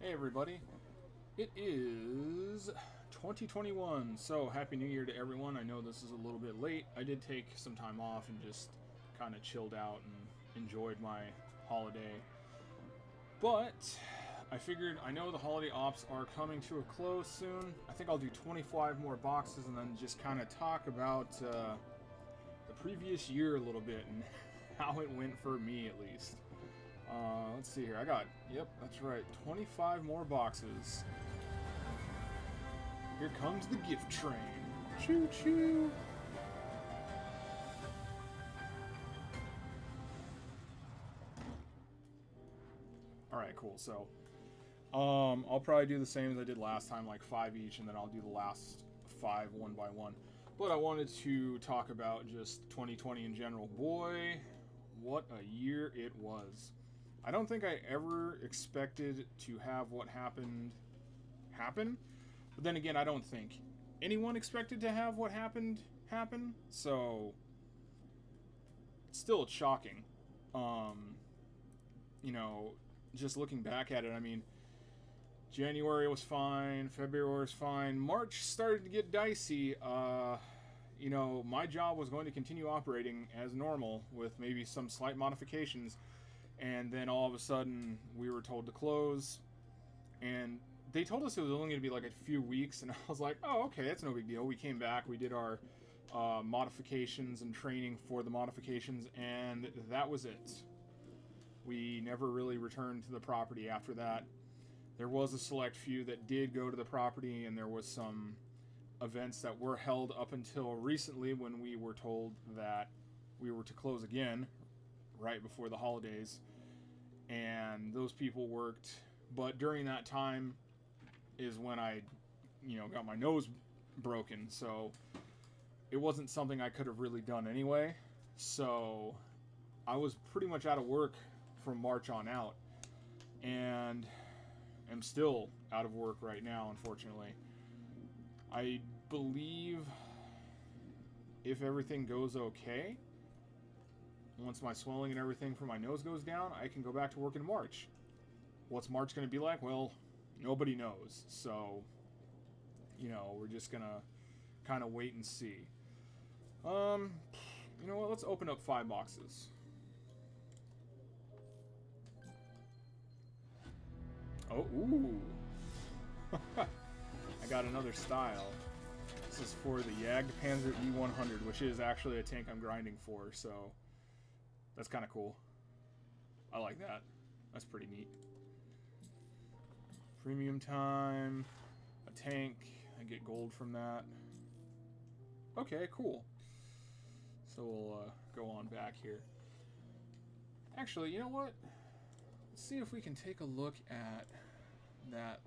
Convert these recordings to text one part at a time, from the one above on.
Hey everybody, it is 2021, so Happy New Year to everyone. I know this is a little bit late. I did take some time off and just kind of chilled out and enjoyed my holiday. But I figured I know the holiday ops are coming to a close soon. I think I'll do 25 more boxes and then just kind of talk about the previous year a little bit and how it went for me at least. Let's see here. Yep, that's right, 25 more boxes. Here comes the gift train. Choo choo. Alright, cool. So, I'll probably do the same as I did last time, like 5 each, and then I'll do the last 5 one by one. But I wanted to talk about just 2020 in general. Boy, what a year it was. I don't think I ever expected to have what happened happen. But then again, I don't think anyone expected to have what happened happen. So, still it's shocking. You know, just looking back at it, I mean, January was fine, February was fine, March started to get dicey. My job was going to continue operating as normal with maybe some slight modifications, and then all of a sudden we were told to close, and they told us it was only going to be like a few weeks, and I was like, oh, okay, that's no big deal. We came back, we did our modifications and training for the modifications, and that was it. We never really returned to the property after that. There was a select few that did go to the property, and there was some events that were held up until recently when we were told that we were to close again right before the holidays, and those people worked. But during that time is when I got my nose broken, so it wasn't something I could have really done anyway. So I was pretty much out of work from March on out, and am still out of work right now, unfortunately. I believe if everything goes okay, once my swelling and everything from my nose goes down, I can go back to work in March. What's March going to be like? Well, nobody knows. So, we're just going to kind of wait and see. You know what? Let's open up 5 boxes. Oh, ooh. I got another style. This is for the Jagdpanzer E100, which is actually a tank I'm grinding for, so that's kind of cool. I like that. That's pretty neat. Premium time, a tank. I get gold from that. Okay, cool. So we'll go on back here. Actually, you know what? Let's see if we can take a look at that.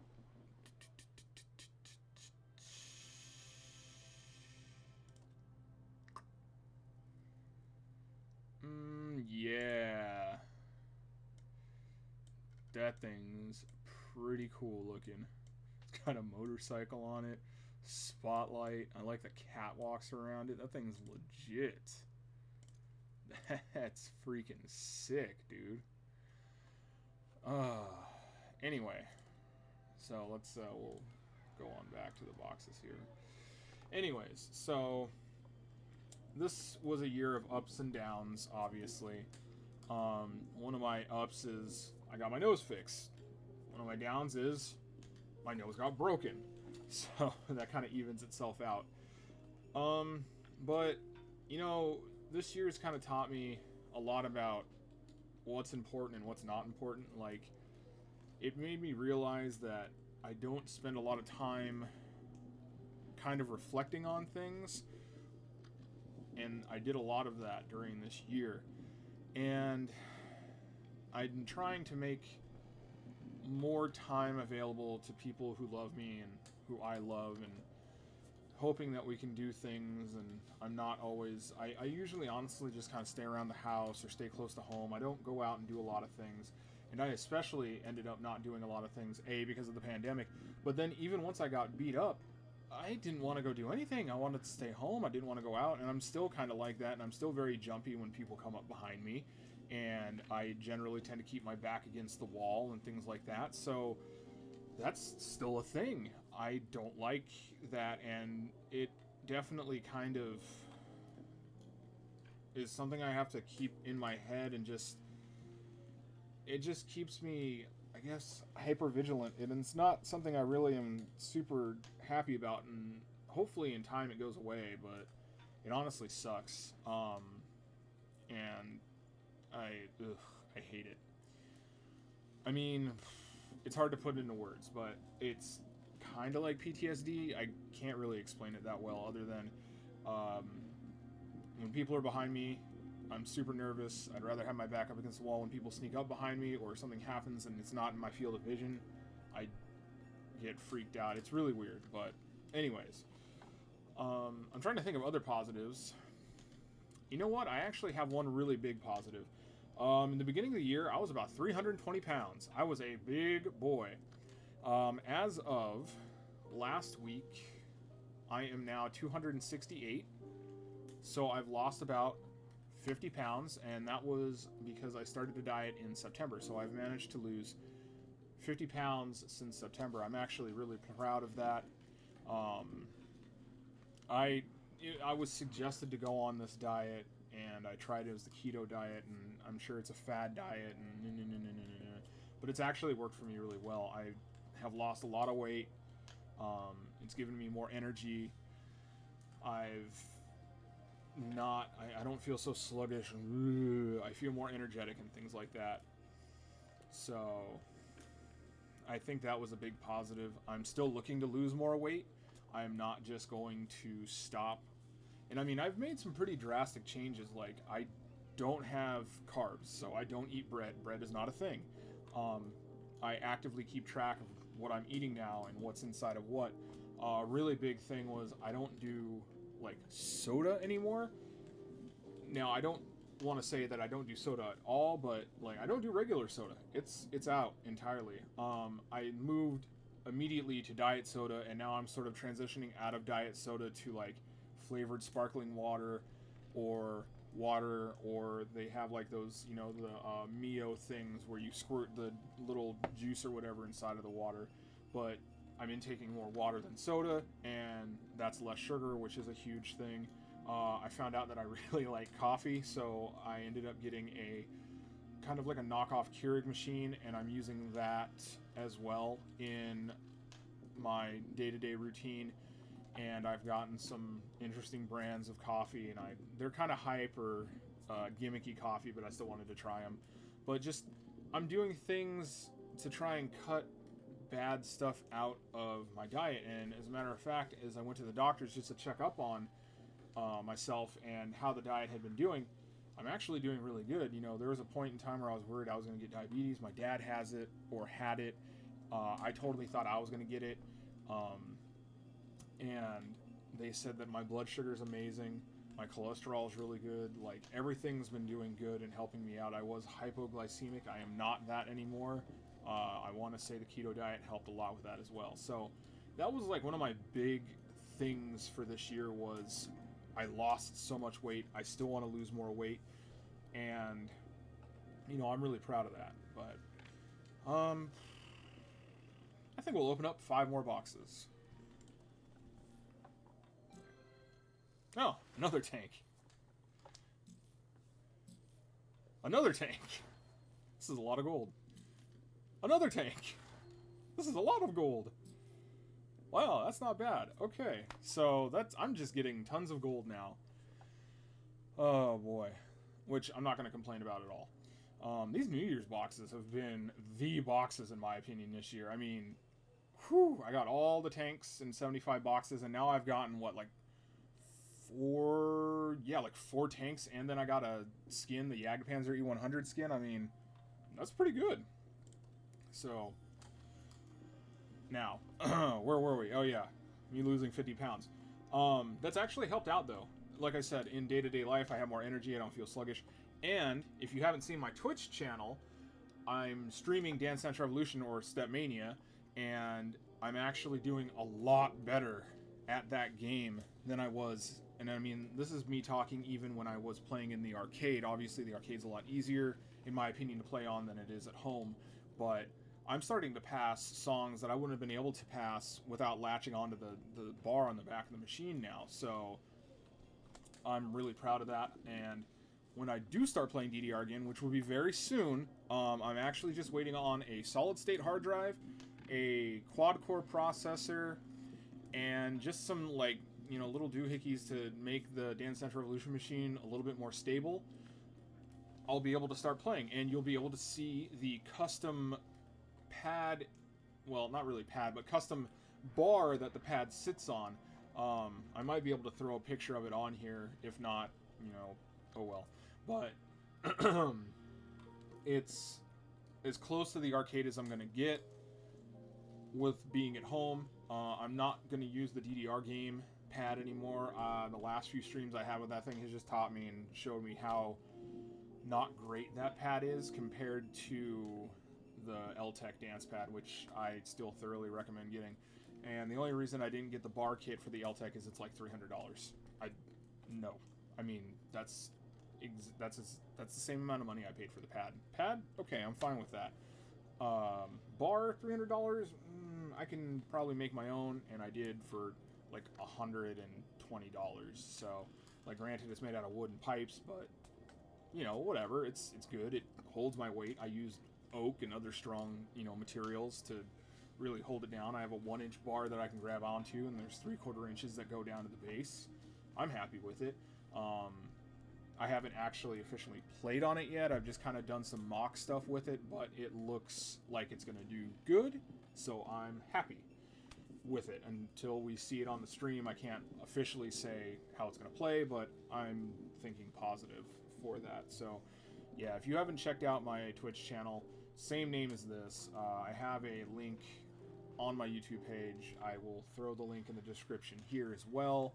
Yeah. That thing's pretty cool looking. It's got a motorcycle on it, spotlight. I like the catwalks around it. That thing's legit. That's freaking sick, dude. Anyway, so let's we'll go on back to the boxes here. Anyways, so this was a year of ups and downs, obviously. One of my ups is I got my nose fixed. One of my downs is my nose got broken. So that kind of evens itself out. But, this year's kind of taught me a lot about what's important and what's not important. Like, it made me realize that I don't spend a lot of time kind of reflecting on things, and I did a lot of that during this year. And I'm trying to make more time available to people who love me and who I love, and hoping that we can do things. And I'm not always, I usually honestly just kind of stay around the house or stay close to home. I don't go out and do a lot of things. And I especially ended up not doing a lot of things, A, because of the pandemic, but then even once I got beat up, I didn't want to go do anything. I wanted to stay home. I didn't want to go out, and I'm still kind of like that, and I'm still very jumpy when people come up behind me, and I generally tend to keep my back against the wall and things like that. So that's still a thing. I don't like that, and it definitely kind of is something I have to keep in my head, and just it just keeps me, I guess, hyper vigilant, and it's not something I really am super happy about, and hopefully in time it goes away, but it honestly sucks. And I hate it. I mean, it's hard to put into words, but it's kind of like PTSD. I can't really explain it that well, other than um, when people are behind me, I'm super nervous. I'd rather have my back up against the wall when people sneak up behind me, or something happens and it's not in my field of vision. I get freaked out. It's really weird, but anyways, I'm trying to think of other positives. You know what? I actually have one really big positive. In the beginning of the year, I was about 320 pounds. I was a big boy. As of last week, I am now 268. So I've lost about 50 pounds, and that was because I started to diet in September. So I've managed to lose 50 pounds since September. I'm actually really proud of that. I was suggested to go on this diet, and I tried it. It was the keto diet, and I'm sure it's a fad diet, and but it's actually worked for me really well. I have lost a lot of weight. It's given me more energy. I don't feel so sluggish. I feel more energetic and things like that. So I think that was a big positive. I'm still looking to lose more weight. I'm not just going to stop. And I mean, I've made some pretty drastic changes. Like, I don't have carbs, so I don't eat bread. Bread is not a thing. I actively keep track of what I'm eating now and what's inside of what. A really big thing was I don't do like soda anymore. Now, I don't want to say that I don't do soda at all, but like, I don't do regular soda. It's out entirely. I moved immediately to diet soda, and now I'm sort of transitioning out of diet soda to like flavored sparkling water, or they have like those, you know, the Mio things where you squirt the little juice or whatever inside of the water. But I'm intaking more water than soda, and that's less sugar, which is a huge thing. I found out that I really like coffee, so I ended up getting a kind of like a knockoff Keurig machine, and I'm using that as well in my day-to-day routine. And I've gotten some interesting brands of coffee, and they're kind of hype or gimmicky coffee, but I still wanted to try them. But just, I'm doing things to try and cut bad stuff out of my diet. And as a matter of fact, as I went to the doctors just to check up on myself and how the diet had been doing, I'm actually doing really good. You know, there was a point in time where I was worried I was going to get diabetes. My dad has it, or had it. I totally thought I was going to get it. And they said that my blood sugar is amazing. My cholesterol is really good. Like, everything's been doing good and helping me out. I was hypoglycemic. I am not that anymore. I want to say the keto diet helped a lot with that as well. So that was like one of my big things for this year was I lost so much weight. I still want to lose more weight. And, you know, I'm really proud of that. But I think we'll open up 5 more boxes. Oh, another tank. Another tank. This is a lot of gold. Another tank. This is a lot of gold. Wow, that's not bad. Okay, so I'm just getting tons of gold now. Oh boy, which I'm not going to complain about at all. These New Year's boxes have been the boxes in my opinion this year. I mean, whew, I got all the tanks in 75 boxes, and now I've gotten what, like 4 tanks, and then I got a skin, the Jagdpanzer E100 skin. I mean, that's pretty good. So now, where were we? Oh yeah, me losing 50 pounds. That's actually helped out though. Like I said, in day-to-day life, I have more energy. I don't feel sluggish. And if you haven't seen my Twitch channel, I'm streaming Dance Dance Revolution or Stepmania, and I'm actually doing a lot better at that game than I was. And I mean, this is me talking even when I was playing in the arcade. Obviously, the arcade's a lot easier, in my opinion, to play on than it is at home. But I'm starting to pass songs that I wouldn't have been able to pass without latching onto the bar on the back of the machine now. So I'm really proud of that. And when I do start playing DDR again, which will be very soon, I'm actually just waiting on a solid state hard drive, a quad core processor, and just some like, you know, little doohickeys to make the Dance Central Revolution machine a little bit more stable. I'll be able to start playing, and you'll be able to see the custom pad, well, not really pad, but custom bar that the pad sits on. I might be able to throw a picture of it on here. If not, you know, oh well. But it's as close to the arcade as I'm going to get with being at home. I'm not going to use the DDR game pad anymore. The last few streams I had with that thing has just taught me and showed me how not great that pad is compared to the LTEC dance pad, which I still thoroughly recommend getting. And the only reason I didn't get the bar kit for the LTEC is it's like $300. No. I mean, that's the same amount of money I paid for the pad. Pad? Okay, I'm fine with that. Bar, $300? I can probably make my own, and I did for like $120. So, like, granted, it's made out of wood and pipes, but you know, whatever. It's good. It holds my weight. I used oak and other strong, you know, materials to really hold it down. I have a 1-inch bar that I can grab onto, and there's 3/4 inches that go down to the base. I'm happy with it. I haven't actually officially played on it yet. I've just kind of done some mock stuff with it, but it looks like it's going to do good, so I'm happy with it. Until we see it on the stream, I can't officially say how it's going to play, but I'm thinking positive for that. So yeah, if you haven't checked out my Twitch channel, same name as this, I have a link on my YouTube page. I will throw the link in the description here as well.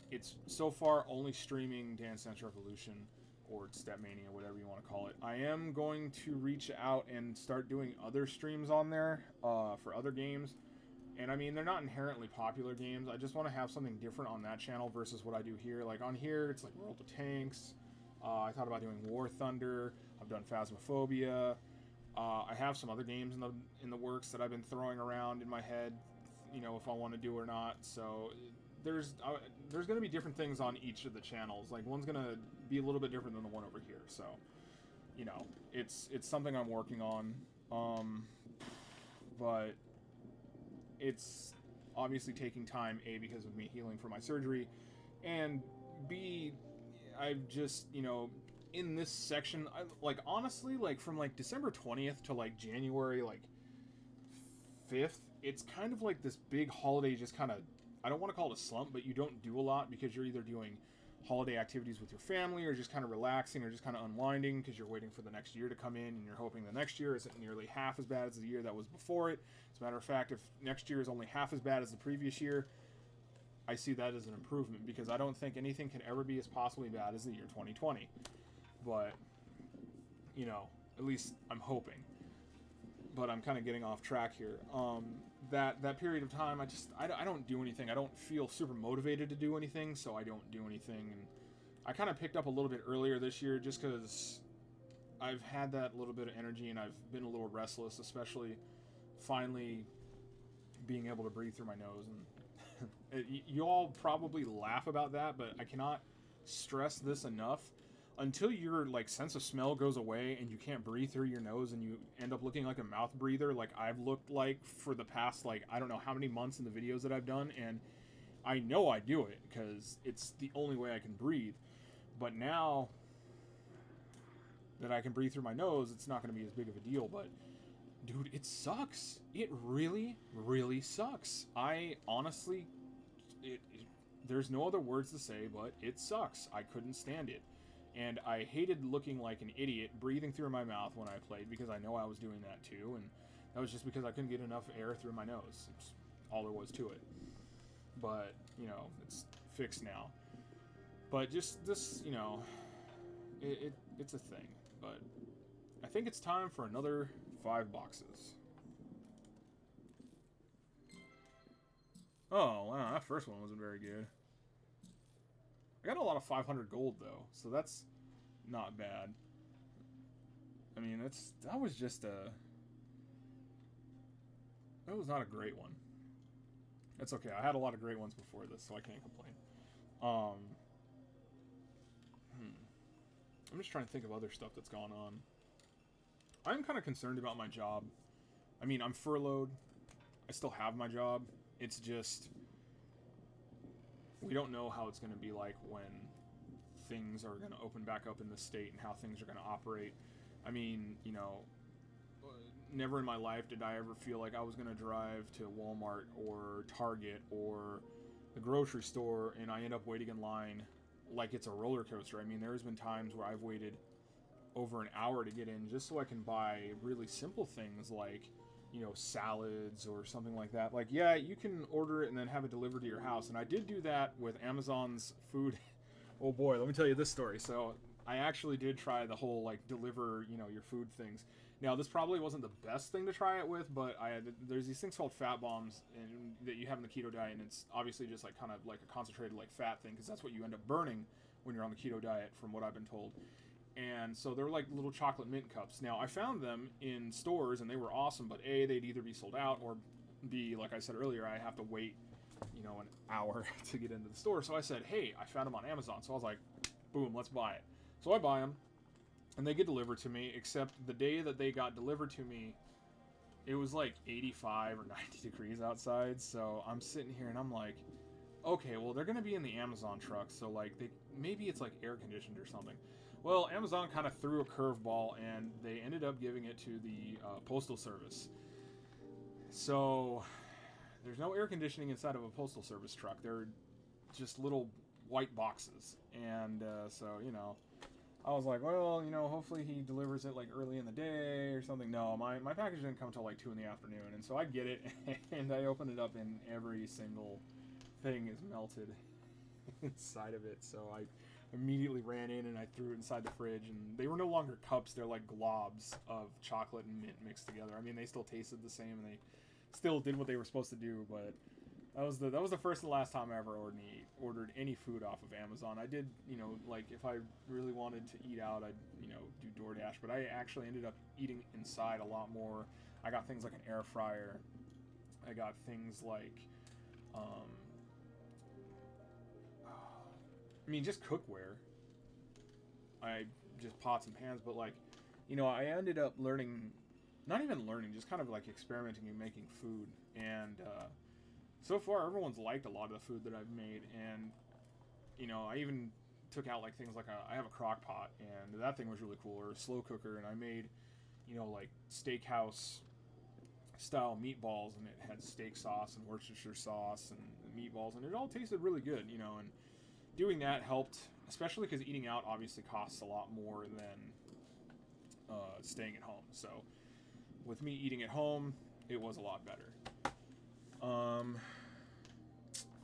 It's so far only streaming Dance Dance Revolution or Stepmania, whatever you want to call it. I am going to reach out and start doing other streams on there for other games. And I mean, they're not inherently popular games. I just want to have something different on that channel versus what I do here. Like on here, it's like World of Tanks. I thought about doing War Thunder. I've done Phasmophobia. I have some other games in the works that I've been throwing around in my head, you know, if I want to do or not. So there's going to be different things on each of the channels. Like one's going to be a little bit different than the one over here. So, you know, it's something I'm working on. But it's obviously taking time, A, because of me healing from my surgery, and B, I've just, you know, in this section, like, honestly, like, from, like, December 20th to, like, January, like, 5th, it's kind of like this big holiday just kind of, I don't want to call it a slump, but you don't do a lot because you're either doing holiday activities with your family or just kind of relaxing or just kind of unwinding because you're waiting for the next year to come in and you're hoping the next year isn't nearly half as bad as the year that was before it. As a matter of fact, if next year is only half as bad as the previous year, I see that as an improvement because I don't think anything can ever be as possibly bad as the year 2020. But, you know, at least I'm hoping. But I'm kind of getting off track here. That period of time, I don't do anything. I don't feel super motivated to do anything, so I don't do anything. And I kind of picked up a little bit earlier this year just because I've had that little bit of energy and I've been a little restless, especially finally being able to breathe through my nose. And you all probably laugh about that, but I cannot stress this enough. Until your like sense of smell goes away and you can't breathe through your nose and you end up looking like a mouth breather like I've looked like for the past, like, I don't know how many months in the videos that I've done, and I know I do it because it's the only way I can breathe. But now that I can breathe through my nose, it's not going to be as big of a deal. But dude, it sucks. It really, really sucks. I honestly, there's no other words to say, but it sucks. I couldn't stand it. And I hated looking like an idiot breathing through my mouth when I played because I know I was doing that too. And that was just because I couldn't get enough air through my nose. It's all there was to it. But, you know, it's fixed now. But just this, you know, it's a thing. But I think it's time for another 5 boxes. Oh, wow, that first one wasn't very good. I got a lot of 500 gold, though, so that's not bad. I mean, that was just a It was not a great one. It's okay. I had a lot of great ones before this, so I can't complain. Um, I'm just trying to think of other stuff that's gone on. I'm kind of concerned about my job. I mean, I'm furloughed. I still have my job. It's just we don't know how it's going to be like when things are going to open back up in the state and how things are going to operate. I mean, you know, never in my life did I ever feel like I was going to drive to Walmart or Target or the grocery store and I end up waiting in line like it's a roller coaster. I mean, there's been times where I've waited over an hour to get in just so I can buy really simple things like, you know, salads or something like that. Like, yeah, you can order it and then have it delivered to your house. And I did do that with Amazon's food. Oh boy, let me tell you this story. So I actually did try the whole like deliver, you know, your food things. Now, this probably wasn't the best thing to try it with, but there's these things called fat bombs that you have in the keto diet, and it's obviously just like kind of like a concentrated like fat thing because that's what you end up burning when you're on the keto diet, from what I've been told. And so they're like little chocolate mint cups. Now, I found them in stores, and they were awesome, but A, they'd either be sold out, or B, like I said earlier, I have to wait, you know, an hour to get into the store. So I said, hey, I found them on Amazon. So I was like, boom, let's buy it. So I buy them. And they get delivered to me, except the day that they got delivered to me, it was like 85 or 90 degrees outside. So I'm sitting here and I'm like, okay, well, they're going to be in the Amazon truck. So like maybe it's like air conditioned or something. Well, Amazon kind of threw a curveball and they ended up giving it to the Postal Service. So there's no air conditioning inside of a Postal Service truck. They're just little white boxes. And so, you know, I was like, well, you know, hopefully he delivers it like early in the day or something. No, my package didn't come until like 2 in the afternoon. And so I get it and I open it up and every single thing is melted inside of it. So I immediately ran in and I threw it inside the fridge, and they were no longer cups. They're like globs of chocolate and mint mixed together. I mean, they still tasted the same and they still did what they were supposed to do, but that was the first and last time I ever ordered any food off of Amazon. I did, you know, like if I really wanted to eat out, I'd, you know, do DoorDash, but I actually ended up eating inside a lot more. I got things like an air fryer. I got things like, I mean, just cookware. Just pots and pans, but like, you know, I ended up not even learning, just kind of like experimenting and making food. And so far, everyone's liked a lot of the food that I've made. And, you know, I even took out like things like I have a crock pot, and that thing was really cool, or a slow cooker. And I made, you know, like steakhouse style meatballs, and it had steak sauce and Worcestershire sauce and meatballs, and it all tasted really good, you know. And doing that helped, especially because eating out obviously costs a lot more than staying at home. So with me eating at home, it was a lot better. I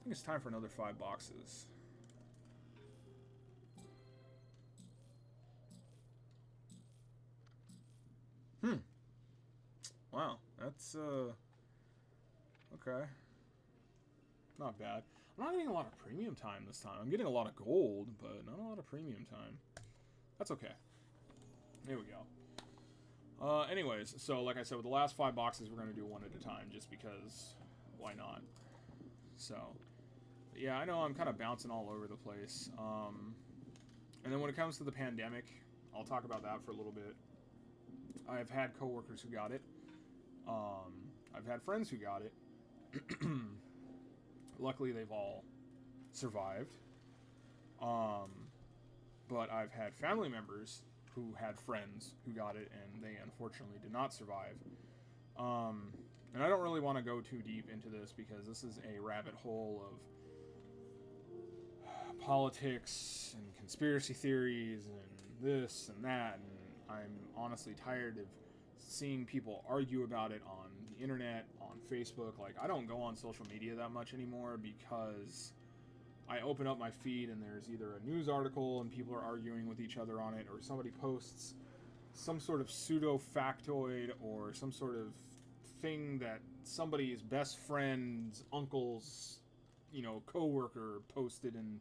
think it's time for another 5 boxes. Wow, that's okay. Not bad. I'm not getting a lot of premium time this time. I'm getting a lot of gold, but not a lot of premium time. That's okay. There we go. Anyways, so like I said, with the last 5 boxes, we're going to do one at a time, just because why not? So, yeah, I know I'm kind of bouncing all over the place. And then when it comes to the pandemic, I'll talk about that for a little bit. I've had coworkers who got it. I've had friends who got it. Luckily, they've all survived. But I've had family members who had friends who got it, and they unfortunately did not survive. And I don't really want to go too deep into this because this is a rabbit hole of politics and conspiracy theories and this and that, and I'm honestly tired of seeing people argue about it on the internet, on Facebook. Like, I don't go on social media that much anymore because I open up my feed and there's either a news article and people are arguing with each other on it, or somebody posts some sort of pseudo factoid or some sort of thing that somebody's best friend's uncle's, you know, coworker posted and,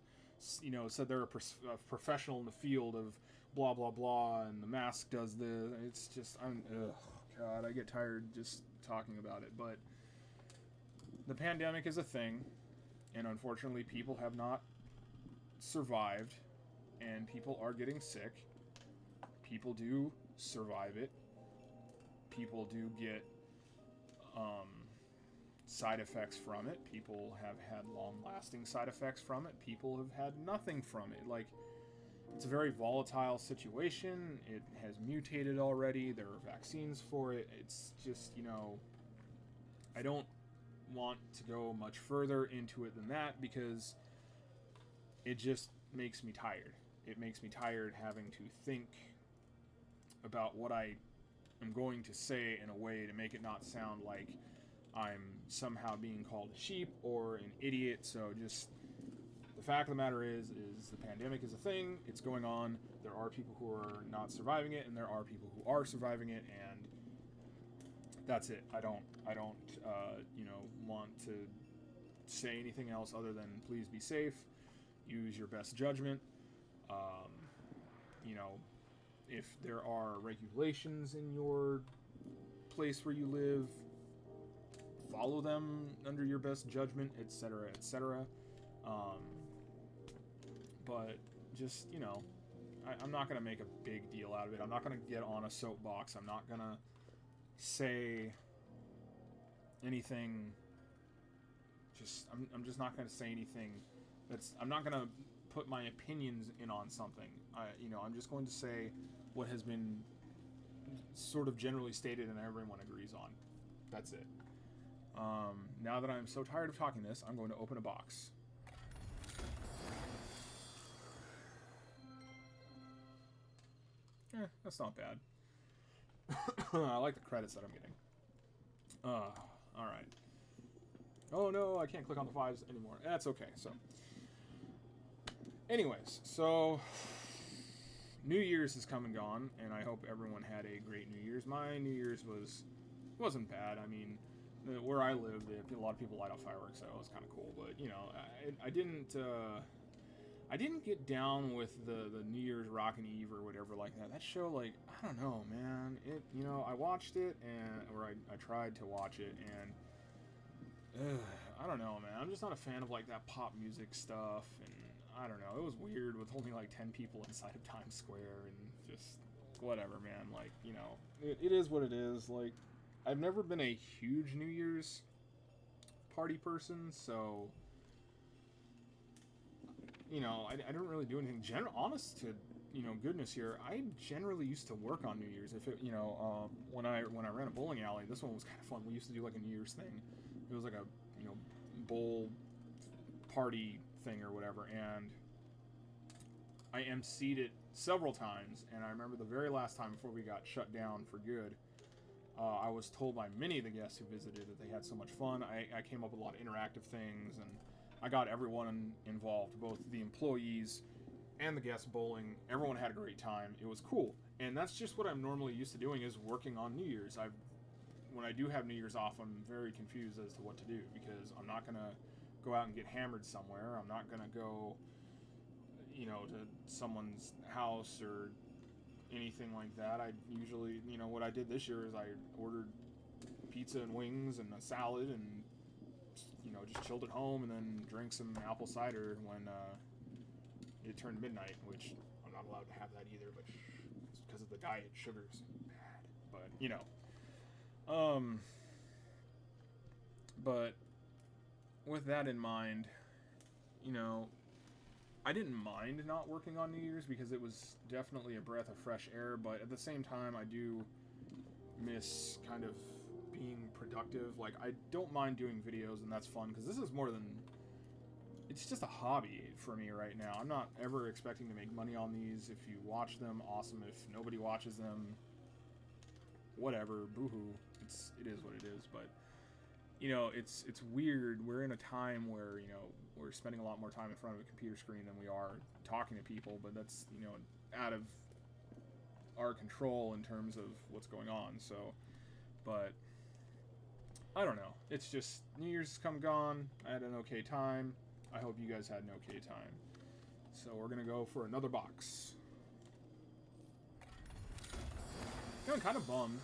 you know, said they're a professional in the field of blah blah blah, and the mask does this. It's just, God, I get tired just talking about it. But the pandemic is a thing, and unfortunately, people have not survived, and people are getting sick. People do survive it. People do get side effects from it. People have had long-lasting side effects from it. People have had nothing from it. Like, it's a very volatile situation. It has mutated already. There are vaccines for it. It's just, I don't want to go much further into it than that because it just makes me tired. It makes me tired having to think about what I am going to say in a way to make it not sound like I'm somehow being called a sheep or an idiot. So just the fact of the matter is the pandemic is a thing. It's going on. There are people who are not surviving it, and there are people who are surviving it, and that's it. I don't want to say anything else other than please be safe. Use your best judgment. If there are regulations in your place where you live, follow them under your best judgment, etc., etc. But just, I'm not going to make a big deal out of it. I'm not going to get on a soapbox. I'm not going to say anything. I'm just not going to say anything I'm not going to put my opinions in on something. I'm just going to say what has been sort of generally stated and everyone agrees on. That's it. Now that I'm so tired of talking this, I'm going to open a box. That's not bad. I like the credits that I'm getting. Alright. Oh no, I can't click on the 5s anymore. That's okay, so. Anyways, so New Year's has come and gone, and I hope everyone had a great New Year's. My New Year's wasn't bad. I mean, where I live, a lot of people light off fireworks, so it was kind of cool. But I didn't get down with the New Year's Rockin' Eve or whatever like that. That show, like, I don't know, man. I watched it I tried to watch it, and I don't know, man. I'm just not a fan of like that pop music stuff, and I don't know. It was weird with only like 10 people inside of Times Square and just whatever, man. Like, it is what it is. Like, I've never been a huge New Year's party person, so I don't really do anything. Honest to goodness here, I generally used to work on New Year's. If it when I ran a bowling alley, this one was kind of fun. We used to do like a New Year's thing. It was like a bowl party thing or whatever, and I emceed it several times. And I remember the very last time before we got shut down for good, I was told by many of the guests who visited that they had so much fun. I came up with a lot of interactive things, and I got everyone involved, both the employees and the guests bowling. Everyone had a great time. It was cool. And that's just what I'm normally used to doing, is working on New Year's. When I do have New Year's off, I'm very confused as to what to do, because I'm not going to go out and get hammered somewhere. I'm not going to go, to someone's house or anything like that. I usually, what I did this year is I ordered pizza and wings and a salad and, just chilled at home, and then drank some apple cider when it turned midnight, which I'm not allowed to have that either, but it's because of the diet. Sugar's bad. But, but with that in mind, I didn't mind not working on New Year's because it was definitely a breath of fresh air, but at the same time, I do miss kind of being productive. Like, I don't mind doing videos, and that's fun, because this is more than... It's just a hobby for me right now. I'm not ever expecting to make money on these. If you watch them, awesome. If nobody watches them, whatever, boo-hoo. It is what it is, but... it's weird. We're in a time where, we're spending a lot more time in front of a computer screen than we are talking to people, but that's, out of our control in terms of what's going on, so... But... I don't know. It's just, New Year's come gone. I had an okay time. I hope you guys had an okay time. So we're going to go for another box. I'm kind of bummed.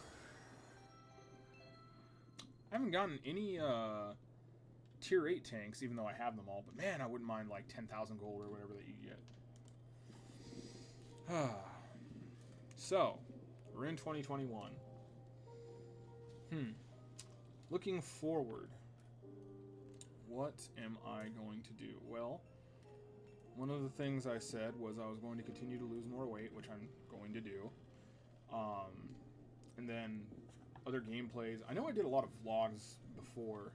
I haven't gotten any tier 8 tanks, even though I have them all. But man, I wouldn't mind like 10,000 gold or whatever that you get. So, we're in 2021. Looking forward, what am I going to do? Well, one of the things I said was I was going to continue to lose more weight, which I'm going to do. And then other gameplays. I know I did a lot of vlogs before.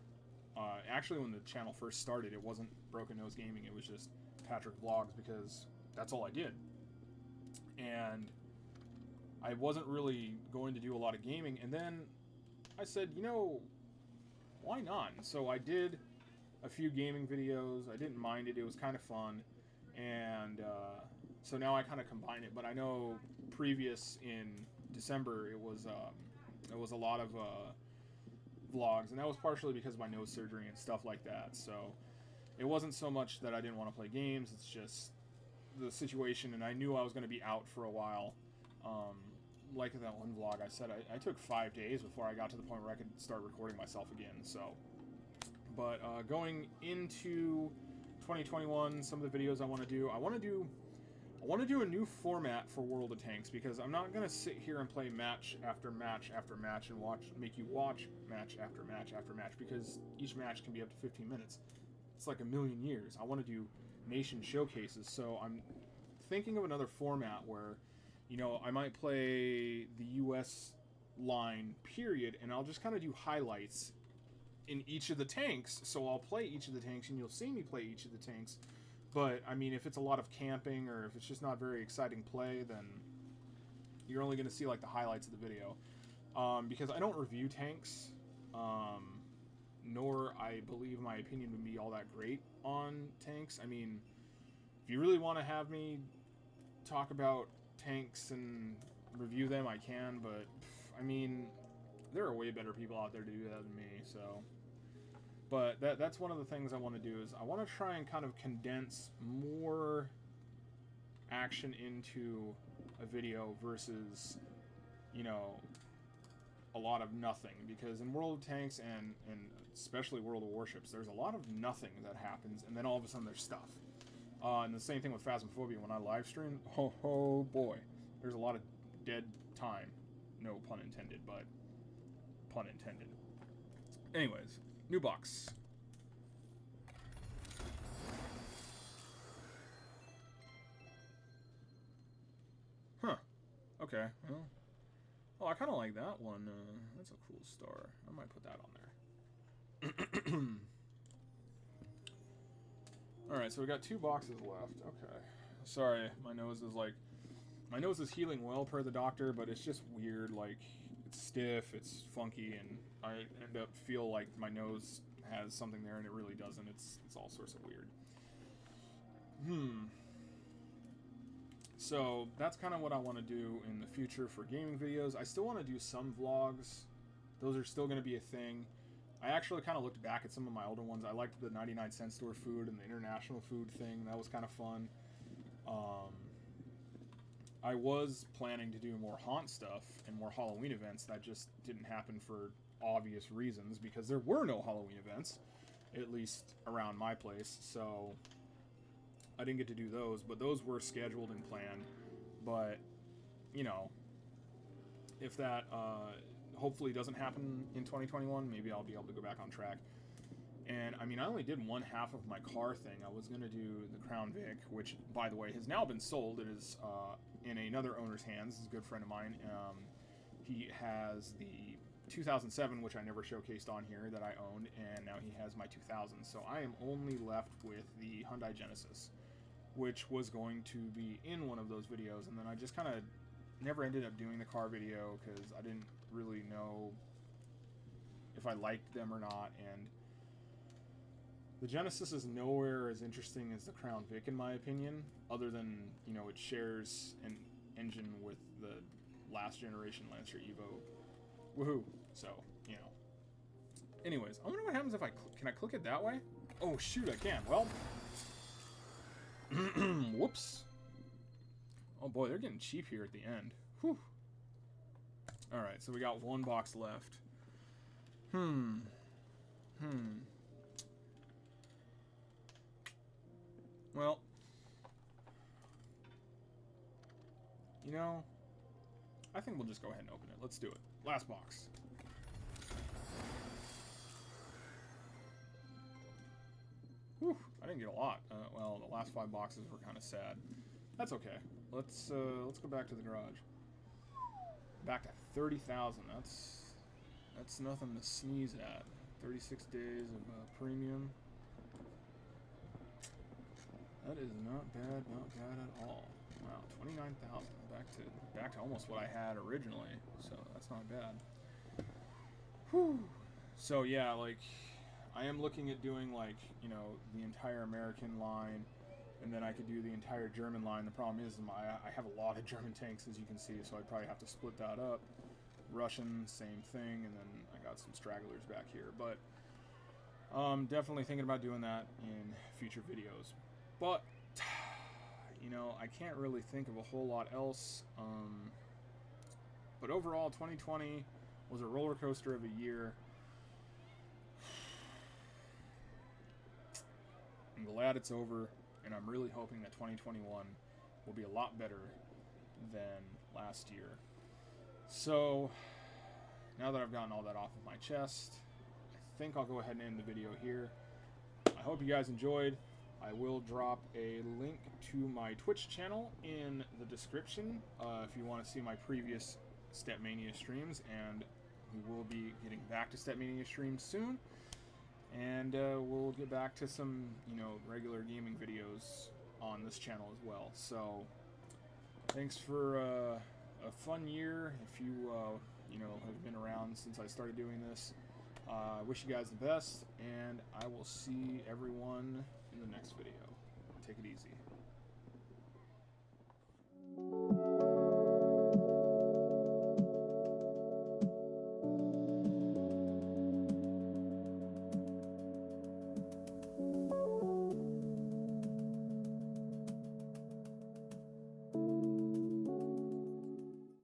Actually, when the channel first started, it wasn't Broken Nose Gaming. It was just Patrick Vlogs, because that's all I did. And I wasn't really going to do a lot of gaming. And then I said, you know, why not? And so I did a few gaming videos. I didn't mind it. It was kind of fun. And so now I kind of combine it. But I know previous in December, it was a lot of vlogs, and that was partially because of my nose surgery and stuff like that. So it wasn't so much that I didn't want to play games, it's just the situation, and I knew I was going to be out for a while. Like in that one vlog I said, I took 5 days before I got to the point where I could start recording myself again. So, but going into 2021, some of the videos I want to do, I want to do a new format for World of Tanks, because I'm not going to sit here and play match after match after match and make you watch match after match after match, because each match can be up to 15 minutes. It's like a million years. I want to do nation showcases, so I'm thinking of another format where, you know, I might play the US line, period, and I'll just kind of do highlights in each of the tanks. So I'll play each of the tanks, and you'll see me play each of the tanks. But, I mean, if it's a lot of camping, or if it's just not very exciting play, then you're only going to see, like, the highlights of the video. Because I don't review tanks, nor I believe my opinion would be all that great on tanks. I mean, if you really want to have me talk about tanks and review them, I can, but, I mean, there are way better people out there to do that than me, so... But that's one of the things I want to do, is I want to try and kind of condense more action into a video versus, you know, a lot of nothing. Because in World of Tanks and especially World of Warships, there's a lot of nothing that happens, and then all of a sudden there's stuff. And the same thing with Phasmophobia. When I live stream, oh boy, there's a lot of dead time. No pun intended, but pun intended. Anyways. New box. Huh. Okay. Well. Oh, I kind of like that one. That's a cool star. I might put that on there. Alright, so we got 2 boxes left. Okay. Sorry, my nose is healing well per the doctor, but it's just weird. Like, it's stiff, it's funky, and I end up feel like my nose has something there, and it really doesn't. It's all sorts of weird. So that's kind of what I want to do in the future for gaming videos. I still want to do some vlogs. Those are still going to be a thing. I actually kind of looked back at some of my older ones. I liked the 99-cent store food and the international food thing. That was kind of fun. I was planning to do more haunt stuff and more Halloween events. That just didn't happen for obvious reasons, because there were no Halloween events, at least around my place, so I didn't get to do those, but those were scheduled and planned. But, you know, if that hopefully doesn't happen in 2021, maybe I'll be able to go back on track. And, I mean, I only did one half of my car thing. I was going to do the Crown Vic, which, by the way, has now been sold. It is in another owner's hands. It's a good friend of mine. He has the 2007, which I never showcased on here, that I owned, and now he has my 2000. So I am only left with the Hyundai Genesis, which was going to be in one of those videos, and then I just kind of never ended up doing the car video because I didn't really know if I liked them or not. And the Genesis is nowhere as interesting as the Crown Vic, in my opinion, other than, you know, it shares an engine with the last generation Lancer Evo. Woohoo! So, you know. Anyways, I wonder what happens if can I click it that way? Oh shoot, I can. Well, whoops. Oh boy, they're getting cheap here at the end. Whew. Alright, so we got 1 box left. Well, you know, I think we'll just go ahead and open it. Let's do it. Last box. Whew, I didn't get a lot. Well, the last 5 boxes were kind of sad. That's okay. Let's go back to the garage. Back at 30,000. That's nothing to sneeze at. 36 days of premium. That is not bad at all. Wow, 29,000. Back to almost what I had originally. So that's not bad. Whew. So yeah, like I am looking at doing like, you know, the entire American line, and then I could do the entire German line. The problem is I have a lot of German tanks, as you can see, so I'd probably have to split that up. Russian, same thing, and then I got some stragglers back here. But definitely thinking about doing that in future videos. But, you know, I can't really think of a whole lot else. But overall, 2020 was a roller coaster of a year. I'm glad it's over, and I'm really hoping that 2021 will be a lot better than last year. So, now that I've gotten all that off of my chest, I think I'll go ahead and end the video here. I hope you guys enjoyed. I will drop a link to my Twitch channel in the description if you want to see my previous Stepmania streams, and we will be getting back to Stepmania streams soon. And we'll get back to some, you know, regular gaming videos on this channel as well. So, thanks for a fun year. If you, you know, have been around since I started doing this, I wish you guys the best, and I will see everyone in the next video. Take it easy.